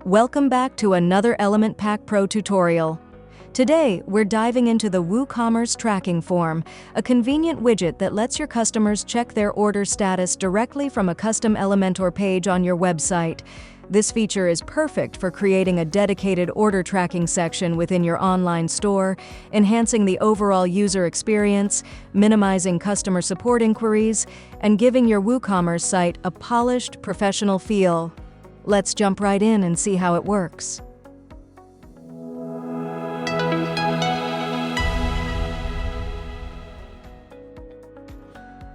Welcome back to another Element Pack Pro tutorial. Today, we're diving into the WooCommerce Tracking Form, a convenient widget that lets your customers check their order status directly from a custom Elementor page on your website. This feature is perfect for creating a dedicated order tracking section within your online store, enhancing the overall user experience, minimizing customer support inquiries, and giving your WooCommerce site a polished, professional feel. Let's jump right in and see how it works.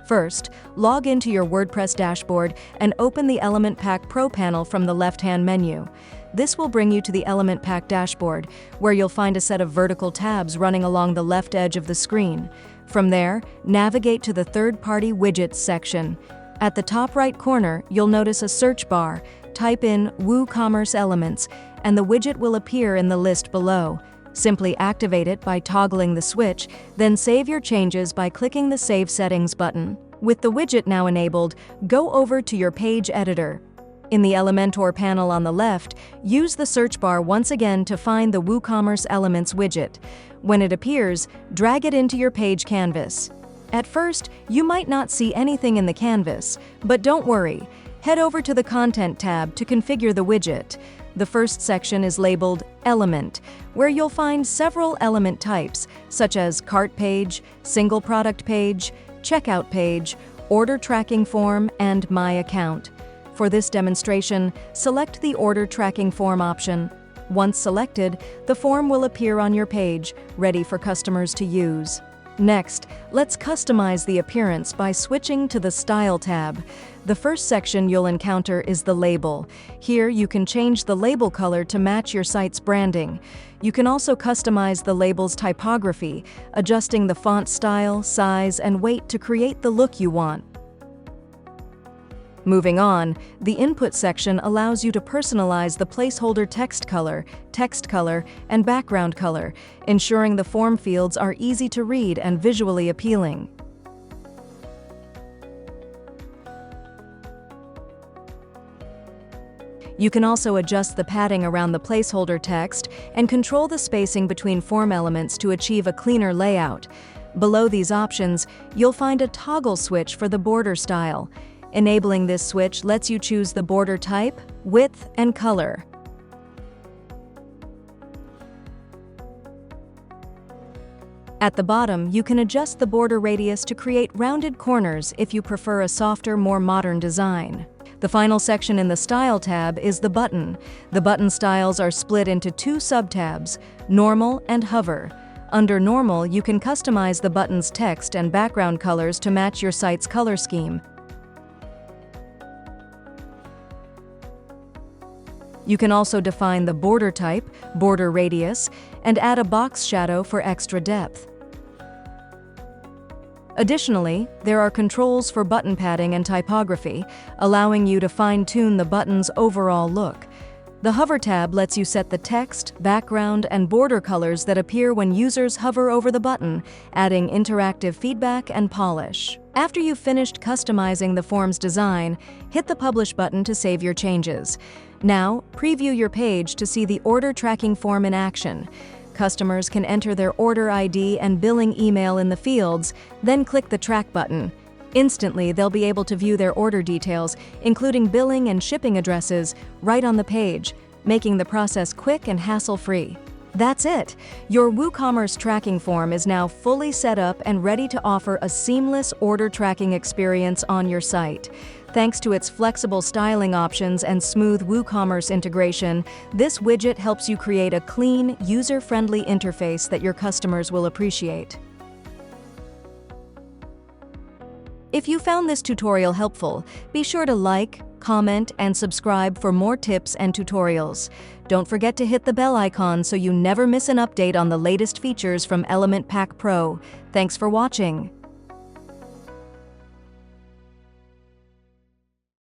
First, log into your WordPress dashboard and open the Element Pack Pro panel from the left-hand menu. This will bring you to the Element Pack dashboard, where you'll find a set of vertical tabs running along the left edge of the screen. From there, navigate to the third-party widgets section. At the top right corner, you'll notice a search bar. Type in WooCommerce Elements, and the widget will appear in the list below. Simply activate it by toggling the switch, then save your changes by clicking the Save Settings button. With the widget now enabled, go over to your page editor. In the Elementor panel on the left, use the search bar once again to find the WooCommerce Elements widget. When it appears, drag it into your page canvas. At first, you might not see anything in the canvas, but don't worry. Head over to the Content tab to configure the widget. The first section is labeled Element, where you'll find several element types, such as Cart Page, Single Product Page, Checkout Page, Order Tracking Form, and My Account. For this demonstration, select the Order Tracking Form option. Once selected, the form will appear on your page, ready for customers to use. Next, let's customize the appearance by switching to the Style tab. The first section you'll encounter is the label. Here, you can change the label color to match your site's branding. You can also customize the label's typography, adjusting the font style, size, and weight to create the look you want. Moving on, the Input section allows you to personalize the placeholder text color, and background color, ensuring the form fields are easy to read and visually appealing. You can also adjust the padding around the placeholder text and control the spacing between form elements to achieve a cleaner layout. Below these options, you'll find a toggle switch for the border style. Enabling this switch lets you choose the border type, width, and color. At the bottom, you can adjust the border radius to create rounded corners if you prefer a softer, more modern design. The final section in the Style tab is the button. The button styles are split into two sub-tabs, Normal and Hover. Under Normal, you can customize the button's text and background colors to match your site's color scheme. You can also define the border type, border radius, and add a box shadow for extra depth. Additionally, there are controls for button padding and typography, allowing you to fine-tune the button's overall look. The Hover tab lets you set the text, background, and border colors that appear when users hover over the button, adding interactive feedback and polish. After you've finished customizing the form's design, hit the Publish button to save your changes. Now, preview your page to see the order tracking form in action. Customers can enter their order ID and billing email in the fields, then click the Track button. Instantly, they'll be able to view their order details, including billing and shipping addresses, right on the page, making the process quick and hassle-free. That's it! Your WooCommerce tracking form is now fully set up and ready to offer a seamless order tracking experience on your site. Thanks to its flexible styling options and smooth WooCommerce integration, this widget helps you create a clean, user-friendly interface that your customers will appreciate. If you found this tutorial helpful, be sure to like, comment, and subscribe for more tips and tutorials. Don't forget to hit the bell icon so you never miss an update on the latest features from Element Pack Pro. Thanks for watching.